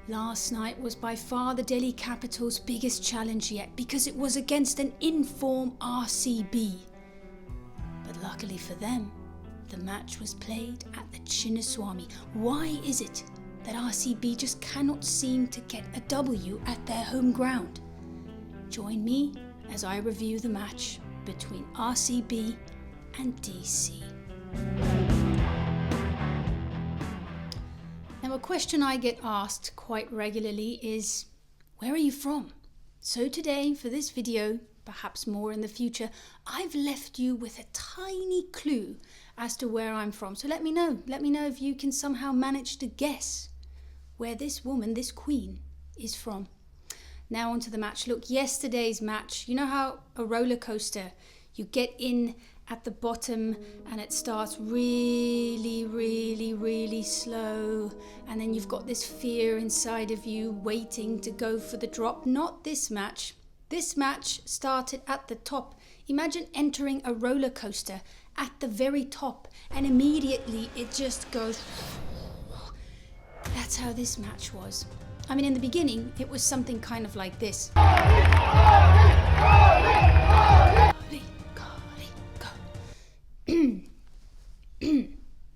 Last night was by far the Delhi Capital's biggest challenge yet because it was against an in-form RCB. But luckily for them, the match was played at the Chinnaswamy. Why is it that RCB just cannot seem to get a W at their home ground? Join me as I review the match between RCB and DC. Now, a question I get asked quite regularly is, where are you from? So today, for this video, perhaps more in the future, I've left you with a tiny clue as to where I'm from. So let me know if you can somehow manage to guess where this woman, this queen, is from. Now onto the match. Look, yesterday's match, you know how a roller coaster, you get in at the bottom and it starts really slow, and then you've got this fear inside of you waiting to go for the drop. Not this match. This match started at the top. Imagine entering a roller coaster at the very top and immediately it just goes. That's how this match was. I mean, in the beginning it was something kind of like this.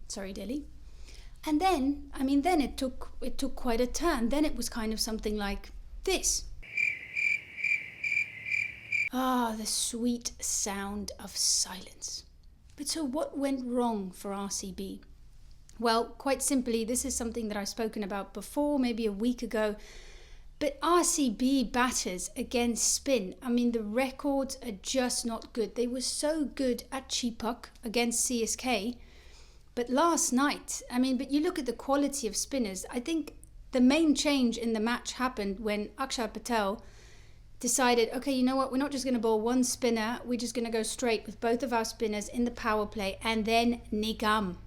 Sorry, Delhi. And then, it took quite a turn. Then it was kind of something like this. Ah, the sweet sound of silence. But so what went wrong for RCB? Well, quite simply, this is something that I've spoken about before, maybe a week ago. But RCB batters against spin, the records are just not good. They were so good at Cheepak against CSK. But last night, but you look at the quality of spinners. I think the main change in the match happened when Akshar Patel decided, okay, you know what? We're not just going to bowl one spinner. We're just going to go straight with both of our spinners in the power play. And then Nigam.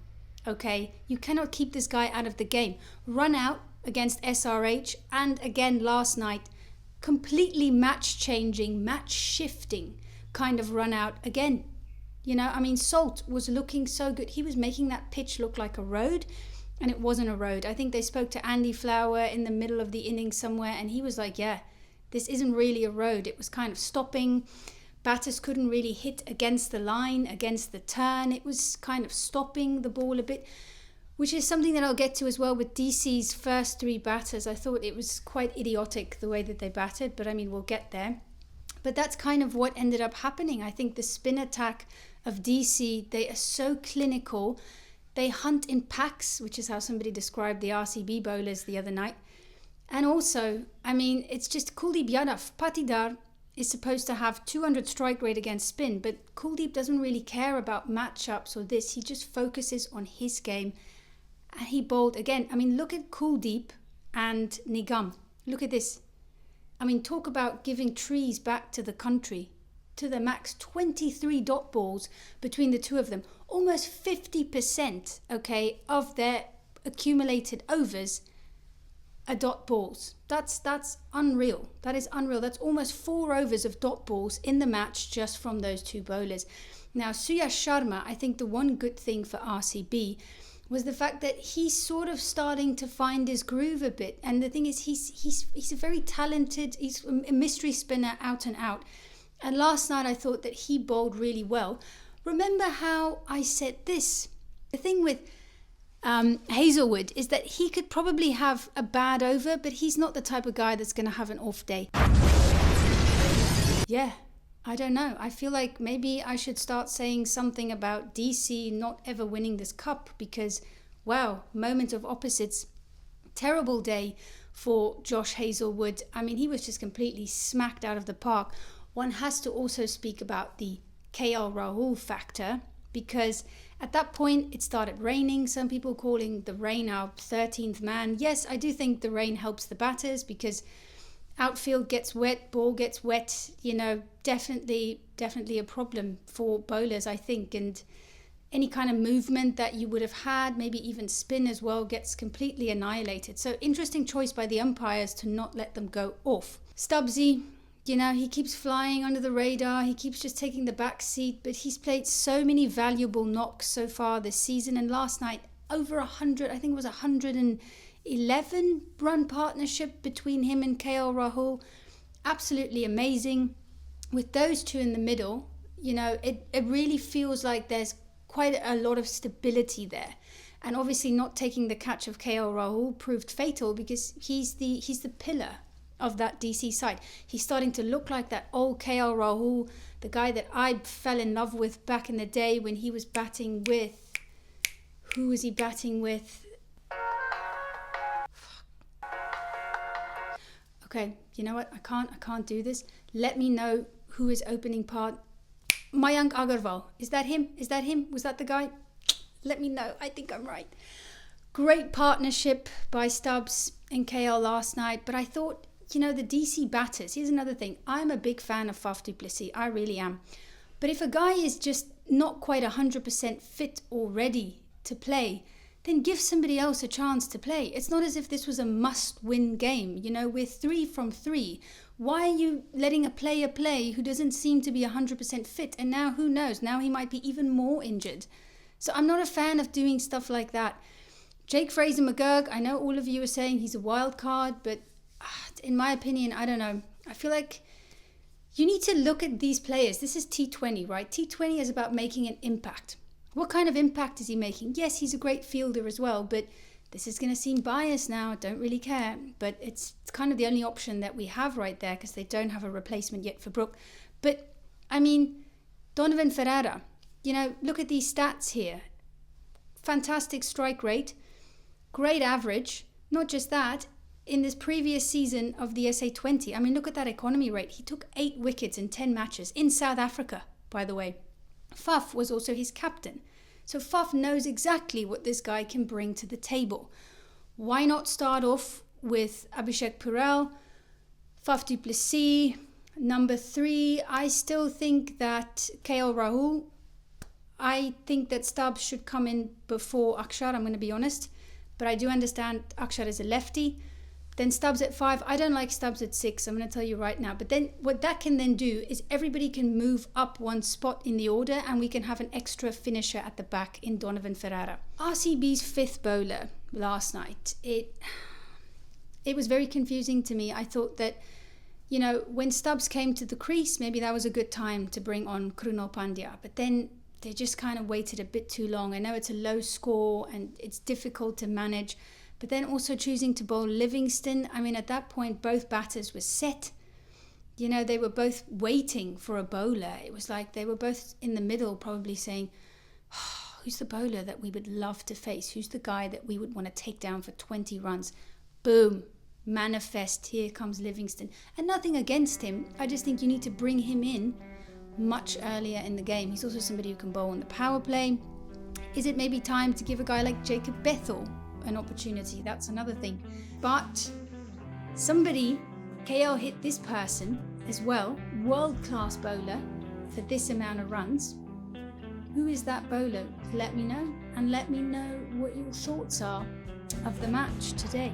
Okay, you cannot keep this guy out of the game. Run out against SRH, and again last night, completely match-changing, match-shifting kind of run out again. Salt was looking so good. He was making that pitch look like a road, and it wasn't a road. I think they spoke to Andy Flower in the middle of the innings somewhere, and he was like, yeah, this isn't really a road. It was kind of stopping. Batters couldn't really hit against the line, against the turn. It was kind of stopping the ball a bit, which is something that I'll get to as well with DC's first three batters. I thought it was quite idiotic the way that they batted, but we'll get there. But that's kind of what ended up happening. I think the spin attack of DC, they are so clinical. They hunt in packs, which is how somebody described the RCB bowlers the other night. And also, it's just Kuldeep Patidar is supposed to have 200 strike rate against spin, but Kuldeep doesn't really care about matchups or this. He just focuses on his game. And he bowled again. Look at Kuldeep and Nigam. Look at this. Talk about giving trees back to the country. To the max, 23 dot balls between the two of them. Almost 50%, okay, of their accumulated overs are dot balls. That's unreal. That is unreal. That's almost 4 overs of dot balls in the match just from those two bowlers. Now, Suyash Sharma, I think the one good thing for RCB was the fact that he's sort of starting to find his groove a bit. And the thing is, he's a very talented, he's a mystery spinner out and out. And last night I thought that he bowled really well. Remember how I said this? The thing with Hazelwood is that he could probably have a bad over, but he's not the type of guy that's going to have an off day. Yeah, I don't know. I feel like maybe I should start saying something about DC not ever winning this cup because, wow, moment of opposites. Terrible day for Josh Hazelwood. He was just completely smacked out of the park. One has to also speak about the KL Rahul factor because at that point it started raining. Some people calling the rain our 13th man. Yes, I do think the rain helps the batters because outfield gets wet, ball gets wet, definitely a problem for bowlers, I think. And any kind of movement that you would have had, maybe even spin as well, gets completely annihilated. So interesting choice by the umpires to not let them go off. Stubbsy, he keeps flying under the radar. He keeps just taking the back seat, but he's played so many valuable knocks so far this season. And last night, over 100, I think it was 100 and 11-run partnership between him and KL Rahul. Absolutely amazing. With those two in the middle, it really feels like there's quite a lot of stability there. And obviously not taking the catch of KL Rahul proved fatal, because he's the pillar of that DC side. He's starting to look like that old KL Rahul, the guy that I fell in love with back in the day when he was batting with... Who was he batting with? Okay, you know what? I can't do this. Let me know who is opening part. Mayank Agarwal. Is that him? Was that the guy? Let me know. I think I'm right. Great partnership by Stubbs and KL last night. But I thought, the DC batters. Here's another thing. I'm a big fan of Faf du Plessis. I really am. But if a guy is just not quite 100% fit or ready to play, then give somebody else a chance to play. It's not as if this was a must-win game. We're 3 from 3. Why are you letting a player play who doesn't seem to be 100% fit? And now, who knows? Now he might be even more injured. So I'm not a fan of doing stuff like that. Jake Fraser-McGurk, I know all of you are saying he's a wild card, but in my opinion, I don't know. I feel like you need to look at these players. This is T20, right? T20 is about making an impact. What kind of impact is he making? Yes, he's a great fielder as well, but this is going to seem biased now. I don't really care. But it's kind of the only option that we have right there, because they don't have a replacement yet for Brook. But, Donovan Ferreira, look at these stats here. Fantastic strike rate, great average. Not just that, in this previous season of the SA20, look at that economy rate. He took 8 wickets in 10 matches in South Africa, by the way. Faf was also his captain. So Faf knows exactly what this guy can bring to the table. Why not start off with Abhishek Purell, Faf du Plessis, number 3? I still think that KL Rahul. I think that Stubbs should come in before Akshar, I'm going to be honest. But I do understand Akshar is a lefty. Then Stubbs at 5. I don't like Stubbs at 6. I'm going to tell you right now. But then what that can then do is everybody can move up one spot in the order, and we can have an extra finisher at the back in Donovan Ferreira. RCB's 5th bowler last night. It was very confusing to me. I thought that, when Stubbs came to the crease, maybe that was a good time to bring on Krunal Pandya. But then they just kind of waited a bit too long. I know it's a low score and it's difficult to manage. But then also choosing to bowl Livingston. at that point, both batters were set. They were both waiting for a bowler. It was like they were both in the middle, probably saying, who's the bowler that we would love to face? Who's the guy that we would want to take down for 20 runs? Boom. Manifest. Here comes Livingston. And nothing against him. I just think you need to bring him in much earlier in the game. He's also somebody who can bowl on the power play. Is it maybe time to give a guy like Jacob Bethel an opportunity? That's another thing. But KL hit this person as well, world-class bowler for this amount of runs. Who is that bowler? Let me know, and let me know what your thoughts are of the match today.